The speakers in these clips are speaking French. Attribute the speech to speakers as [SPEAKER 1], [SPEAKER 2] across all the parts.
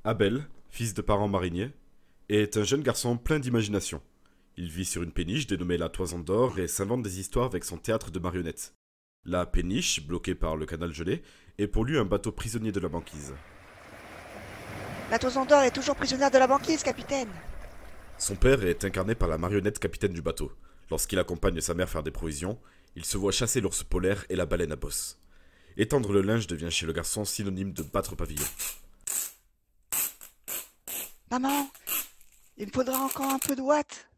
[SPEAKER 1] Abel, fils de parents mariniers, est un jeune garçon plein d'imagination. Il vit sur une péniche dénommée la Toison d'Or et s'invente des histoires avec son théâtre de marionnettes. La péniche, bloquée par le canal gelé, est pour lui un bateau prisonnier de la banquise.
[SPEAKER 2] La Toison d'Or est toujours prisonnière de la banquise, capitaine.
[SPEAKER 1] Son père est incarné par la marionnette capitaine du bateau. Lorsqu'il accompagne sa mère faire des provisions, il se voit chasser l'ours polaire et la baleine à bosse. Étendre le linge devient chez le garçon synonyme de battre pavillon.
[SPEAKER 2] Maman, il me faudra encore un peu de ouate.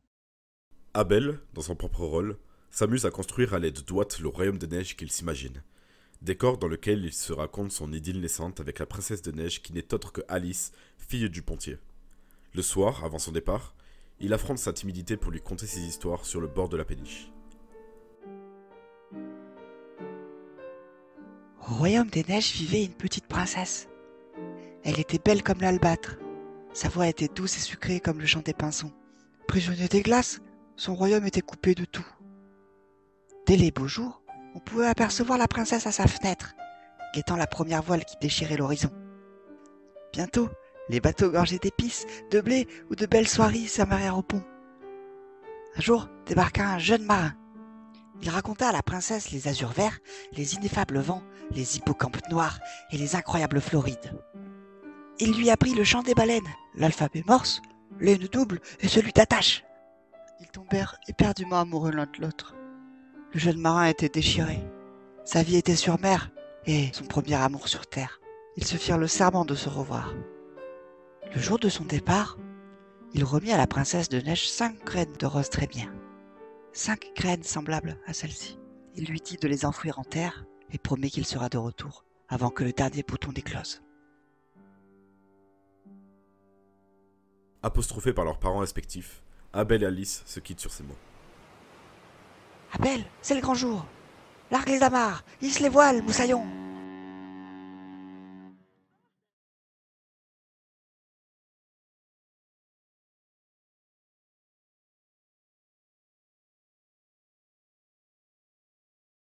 [SPEAKER 1] Abel, dans son propre rôle, s'amuse à construire à l'aide d'Ouate le royaume de neige qu'il s'imagine. Décor dans lequel il se raconte son idylle naissante avec la princesse de neige qui n'est autre que Alice, fille du pontier. Le soir, avant son départ, il affronte sa timidité pour lui conter ses histoires sur le bord de la péniche.
[SPEAKER 2] Au royaume des neiges vivait une petite princesse. Elle était belle comme l'albâtre. Sa voix était douce et sucrée comme le chant des pinsons. Prisonnier des glaces, son royaume était coupé de tout. Dès les beaux jours, on pouvait apercevoir la princesse à sa fenêtre, guettant la première voile qui déchirait l'horizon. Bientôt, les bateaux gorgés d'épices, de blé ou de belles soieries s'amarrèrent au pont. Un jour, débarqua un jeune marin. Il raconta à la princesse les azurs verts, les ineffables vents, les hippocampes noirs et les incroyables florides. Il lui apprit le chant des baleines, l'alphabet morse, les nœuds doubles et celui d'attache. Ils tombèrent éperdument amoureux l'un de l'autre. Le jeune marin était déchiré. Sa vie était sur mer et son premier amour sur terre. Ils se firent le serment de se revoir. Le jour de son départ, il remit à la princesse de neige 5 graines de rose très bien. 5 graines semblables à celle-ci. Il lui dit de les enfouir en terre et promet qu'il sera de retour avant que le dernier bouton n'éclose.
[SPEAKER 1] Apostrophés par leurs parents respectifs, Abel et Alice se quittent sur ces mots.
[SPEAKER 2] Abel, c'est le grand jour. Largue les amarres, hisse les voiles, moussaillon.